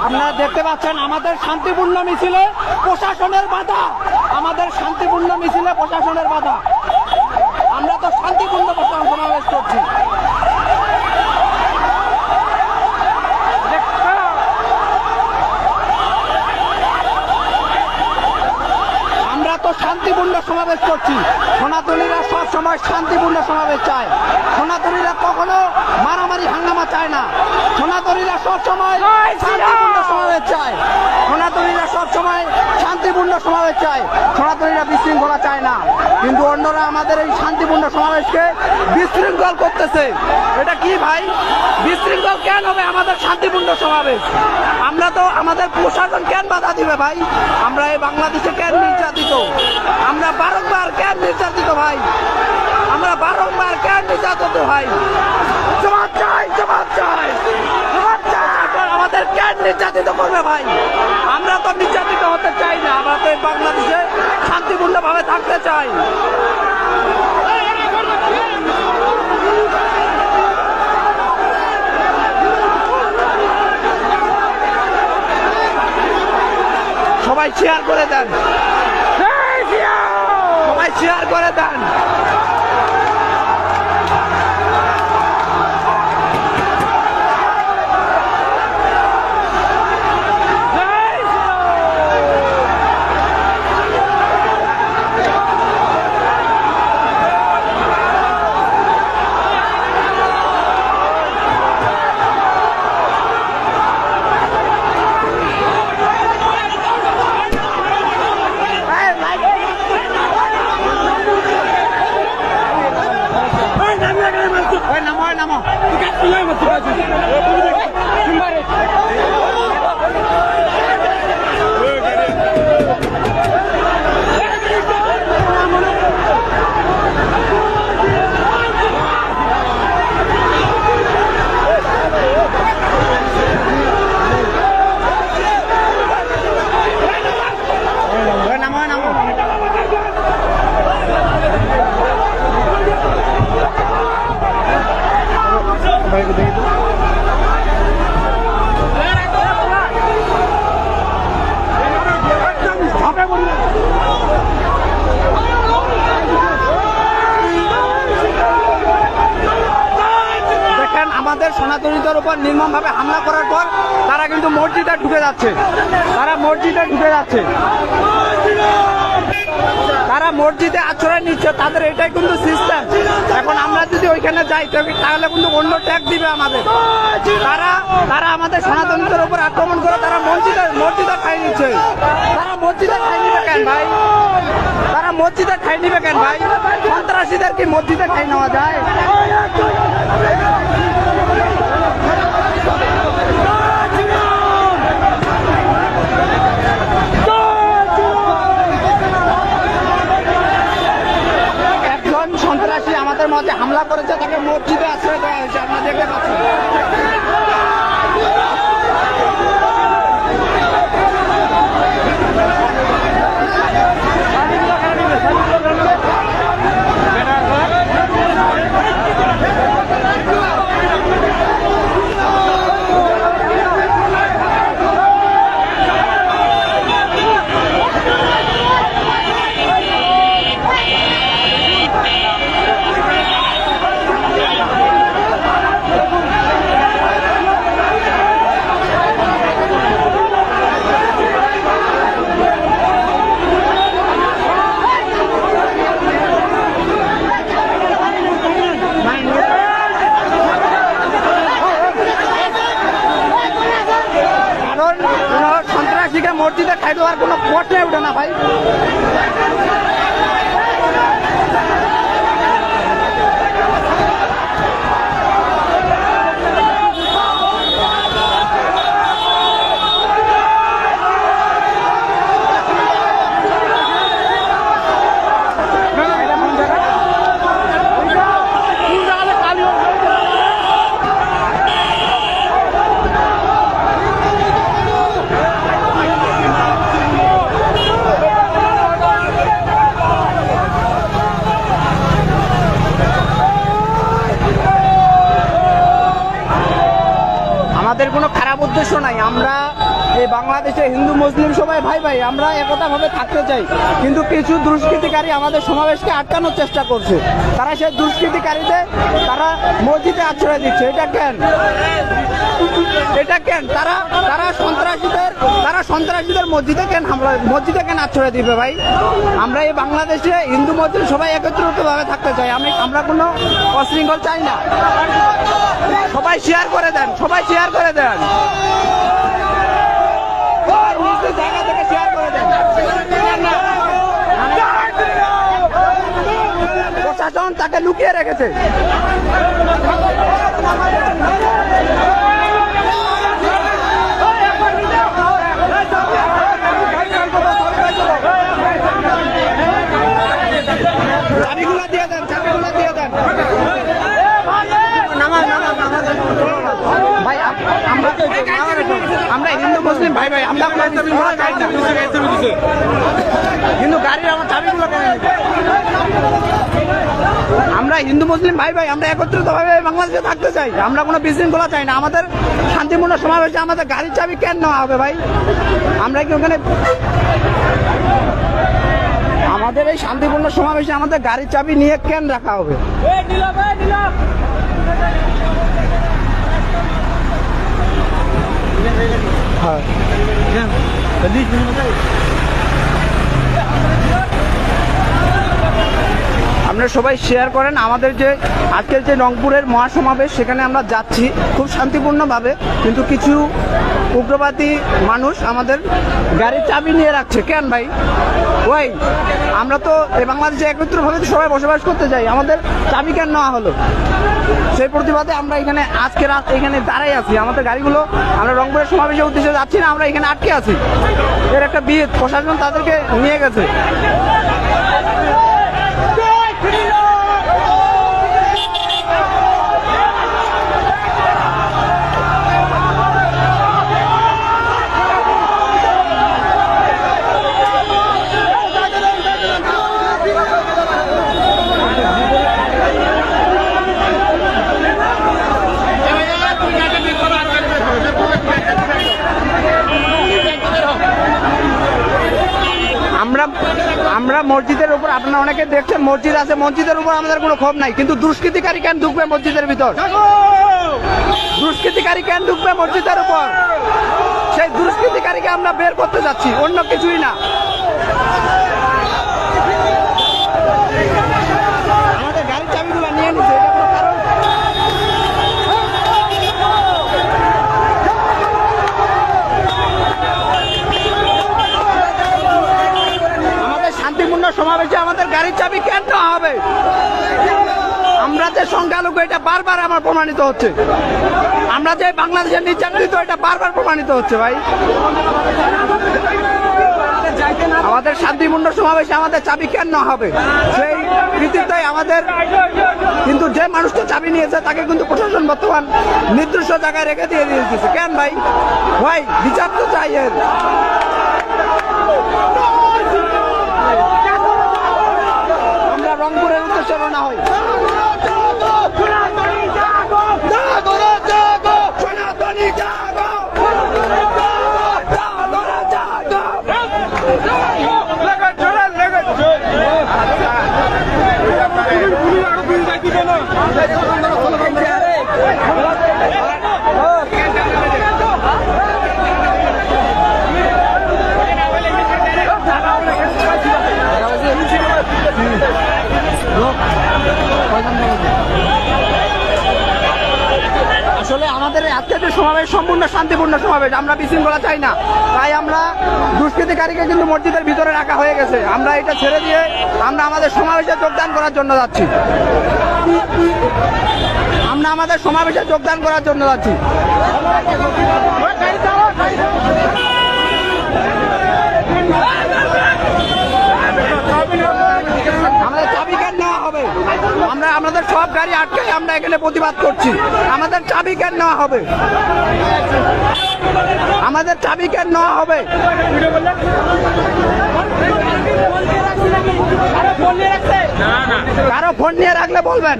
আপনারা দেখতে পাচ্ছেন আমাদের শান্তিপূর্ণ মিছিলে প্রশাসনের বাধা, আমাদের শান্তিপূর্ণ মিছিলে প্রশাসনের বাধা। আমরা তো শান্তিপূর্ণ সমাবেশ করছি। আমরা তো শান্তিপূর্ণ সমাবেশ করছি। সনাতনীরা সব সময় শান্তিপূর্ণ সমাবেশ চায়। সনাতনীরা কখনো মারামারি হাঙ্গামা চায় না। সনাতনীরা সব সময় শান্তিপূর্ণ সমাবেশ চায়। সনাতনীরা সব সময় শান্তিপূর্ণ সমাবেশ চায়। সনাতনীরা বিশৃঙ্খলা চায় না, কিন্তু অন্যরা আমাদের এই শান্তিপূর্ণ সমাবেশকে বিশৃঙ্খল করতেছে। এটা কি ভাই? বিশৃঙ্খল কেন হবে আমাদের শান্তিপূর্ণ সমাবেশ? আমরা তো, আমাদের প্রশাসন কেন বাধা দিবে ভাই? আমরা এই বাংলাদেশে কেন নির্যাতিত? আমরা বারংবার কেন নির্যাতিত ভাই? আমরা বারংবার কেন নির্যাতিত ভাই? জবাব চাই, জবাব চাই, জবাব চাই। আমাদের কেন নির্যাতিত করবে ভাই? আমরা তো নির্যাতিত হতে চাই না। আমরা তো এই বাংলাদেশে শান্তিপূর্ণভাবে থাকতে চাই। সবাই শেয়ার করে দেন, সবাই শেয়ার করে দেন। আমাদের সনাতনীদের উপর নির্মমভাবে হামলা করার পর তারা কিন্তু মসজিদে ঢুকে যাচ্ছে। তারা মসজিদে ঢুকে যাচ্ছে, তারা মসজিদে আশ্রয় নিচ্ছে। তাদের এটাই কিন্তু সিস্টেম। এখন আমরা যদি ওইখানে যাই তাহলে কিন্তু অন্য ট্যাগ দিবে আমাদের। তারা আমাদের সনাতনীদের উপর আক্রমণ করে তারা মসজিদে খাই নিচ্ছে। তারা মসজিদে খাই নিবে কেন ভাই? তারা মসজিদে খাই নিবে কেন ভাই? সন্ত্রাসীদের কি মসজিদে খাই নেওয়া যায়? একজন সন্ত্রাসী আমাদের মধ্যে হামলা করেছে, তাকে মসজিদে আশ্রয় দেওয়া হয়েছে। আপনারা দেখতে পাচ্ছেন। সন্ত্রাসীকে মসজিদে খাই দেওয়ার কোনো প্রশ্নই উঠে না ভাই। আমাদের কোনো খারাপ উদ্দেশ্য নাই। আমরা এই বাংলাদেশে হিন্দু মুসলিম সবাই ভাই ভাই, আমরা একতা ভাবে থাকতে চাই, কিন্তু কিছু দুষ্কৃতিকারী আমাদের সমাবেশকে আটকানোর চেষ্টা করছে। তারা সেই দুষ্কৃতিকারীদের তারা মসজিদে আশ্রয় দিচ্ছে। এটা কেন? এটা কেন? তারা সন্ত্রাসীদের মসজিদে কেন আশ্রয় দিবে ভাই? আমরা এই বাংলাদেশে হিন্দু মুসলিম সবাই একত্রিত ভাবে থাকতে চাই। আমরা কোনো অশৃঙ্খল চাই না। সবাই শেয়ার করে দেন, সবাই শেয়ার করে দেন, জায়গা থেকে শেয়ার করে দেন। প্রশাসন তাকে লুকিয়ে রেখেছে। চাবিগুলো দিয়ে দেন, চাবিগুলো দিয়ে দেন ভাই। আমরা হিন্দু মুসলিম ভাই ভাই, আমরা কোনো বিশৃঙ্খলা চাই না, কিন্তু গাড়ির আমার চাবিগুলো কেন? আমরা হিন্দু মুসলিম ভাই ভাই, আমরা একত্রিত ভাবে বাংলাদেশে থাকতে চাই, আমরা কোনো বিশৃঙ্খলা চাই না। আমাদের শান্তিপূর্ণ সমাবেশে আমাদের গাড়ির চাবি কেন নেওয়া হবে ভাই? আমরা কি ওখানে আমাদের এই শান্তিপূর্ণ সমাবেশে আমাদের গাড়ির চাবি নিয়ে কেন রাখা হবে? আপনারা সবাই শেয়ার করেন। আমাদের যে আজকের যে রংপুরের মহাসমাবেশ, সেখানে আমরা যাচ্ছি খুব শান্তিপূর্ণভাবে, কিন্তু কিছু উগ্রবাদী মানুষ আমাদের গাড়ির চাবি নিয়ে রাখছে। কেন ভাই? ওই আমরা তো এই বাংলাদেশে একত্রভাবে সবাই বসবাস করতে চাই, আমাদের চাবি কেন নেওয়া হলো? সেই প্রতিবাদে আমরা এখানে আজকে এখানে দাঁড়াই আছি। আমাদের গাড়িগুলো, আমরা রংপুরের সমাবেশের উদ্দেশ্যে যাচ্ছি না, আমরা এখানে আটকে আছি। এর একটা বিদ প্রশাসন তাদেরকে নিয়ে গেছে। আমরা মসজিদের উপর, আপনারা অনেকে দেখছেন মসজিদ আছে, মসজিদের উপর আমাদের কোনো ক্ষোভ নাই, কিন্তু দুষ্কৃতিকারী কেন ঢুকবে মসজিদের ভিতর? দুষ্কৃতিকারী কেন ঢুকবে মসজিদের উপর? সেই দুষ্কৃতিকারীকে আমরা বের করতে যাচ্ছি, অন্য কিছুই না। আমাদের গাড়ির চাবিগুলো নিয়ে নিচ্ছে, এটা কোনো কারণ? শান্তিপূর্ণ সমাবেশে আমাদের গাড়ির চাবি কেন নেওয়া হবে? আমরা যে সংখ্যালঘু এটা বারবার আমার প্রমাণিত হচ্ছে, আমরা যে বাংলাদেশের নির্যাতিত এটা বারবার প্রমাণিত হচ্ছে ভাই। আমাদের শান্তিপূর্ণ সমাবেশে আমাদের চাবি কেন নেওয়া হবে? সেই কৃতিত্বই আমাদের, কিন্তু যে মানুষটা চাবি নিয়েছে তাকে কিন্তু প্রশাসন বর্তমান নির্দিষ্ট জায়গায় রেখে দিয়ে দিয়েছে। কেন ভাই? ভাই বিচার তো চাই এর। আমরা রংপুরের উদ্দেশ্যে রওনা হই। আসলে আমাদের আজকের যে সমাবেশ সম্পূর্ণ শান্তিপূর্ণ সমাবেশ, আমরা বিশৃঙ্খলা চাই না, তাই আমরা দুষ্কৃতিকারীকে কিন্তু মসজিদের ভিতরে রাখা হয়ে গেছে। আমরা এটা ছেড়ে দিয়ে আমরা আমাদের সমাবেশে যোগদান করার জন্য যাচ্ছি। আমরা আমাদের সমাবেশে যোগদান করার জন্য যাচ্ছি। আমাদের চাবি কেন নেওয়া হবে? আমরা আমাদের সব গাড়ি আটকাই আমরা এখানে প্রতিবাদ করছি। আমাদের চাবি কেন নেওয়া হবে? আমাদের চাবি কেন নেওয়া হবে? কারো ফোন নিয়ে রাখলে বলবেন,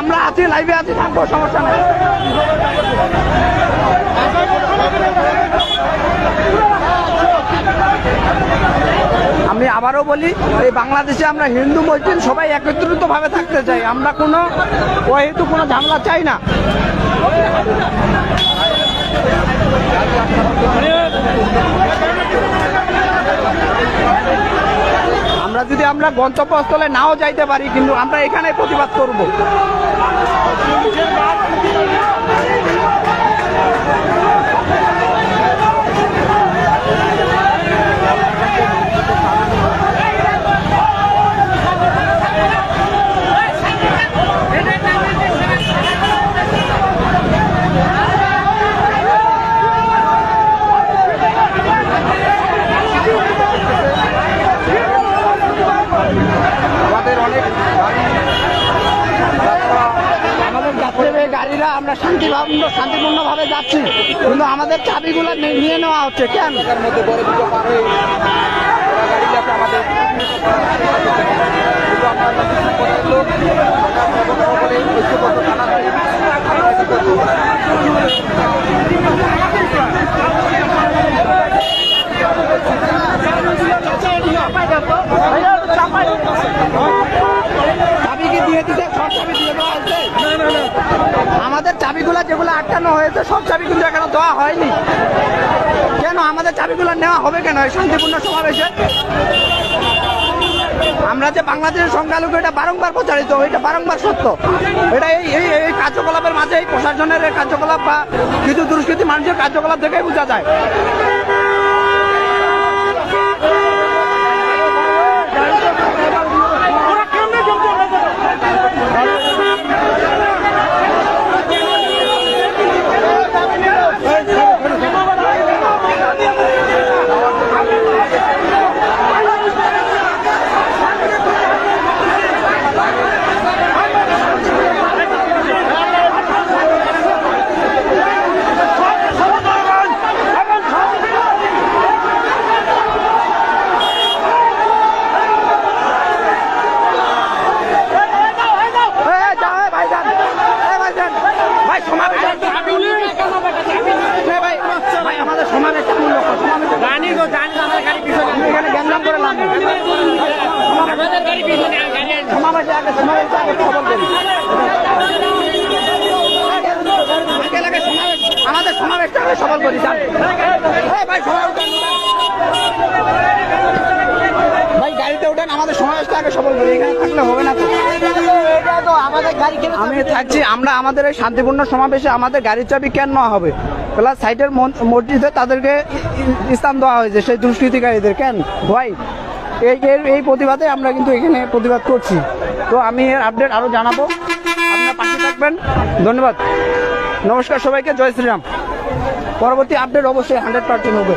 আমরা আছি, লাইভে আছি, থাকবো, সমস্যা নেই। আবারও বলি, এই বাংলাদেশে আমরা হিন্দু মুসলিম সবাই একত্রিতভাবে থাকতে চাই, আমরা কোনো অহেতু কোনো ঝামেলা চাই না। আমরা গন্তব্যস্থলে নাও যাইতে পারি, কিন্তু আমরা এখানে প্রতিবাদ করব। গাড়িরা আমরা শান্তিপূর্ণভাবে যাচ্ছি, কিন্তু আমাদের চাবিগুলো নিয়ে নেওয়া হচ্ছে কেন? মধ্যে বড় দুটো পার হয়ে গাড়ি যাচ্ছে আমাদের চাবি কি দিয়ে দিতে, সব চাবি দিয়ে দেওয়া হয়েছে? আমাদের চাবিগুলো যেগুলো আটকানো হয়েছে সব চাবি কিন্তু এখনো দেওয়া হয়নি কেন? আমাদের চাবিগুলো নেওয়া হবে কেন এই শান্তিপূর্ণ সমাবেশে? আমরা যে বাংলাদেশের সংখ্যালঘু এটা বারংবার প্রচারিত, এটা বারংবার সত্য। এটা এই কার্যকলাপের মাঝে এই প্রশাসনের কার্যকলাপ বা কিছু দুষ্কৃতী মানুষের কার্যকলাপ থেকেই বোঝা যায়। আমাদের সমাবেশটা সফল করি ভাই, গাড়িতে উঠেন, আমাদের সমাবেশটা আগে সফল করি, এখানে থাকলে হবে না তো। আমাদের গাড়ি আমি থাকছি, আমরা আমাদের এই শান্তিপূর্ণ সমাবেশে আমাদের গাড়ির চাবি কেন নেওয়া হবে? প্লাস সাইডের মসজিদে তাদেরকে স্থান দেওয়া হয়েছে সেই দুষ্কৃতিকারীদের কেন ভাই? এই প্রতিবাদে আমরা কিন্তু এখানে প্রতিবাদ করছি। তো আমি এর আপডেট আরো জানাবো, আপনারা পাশে থাকবেন। ধন্যবাদ, নমস্কার সবাইকে, জয় শ্রীরাম। পরবর্তী আপডেট অবশ্যই 100% হবে।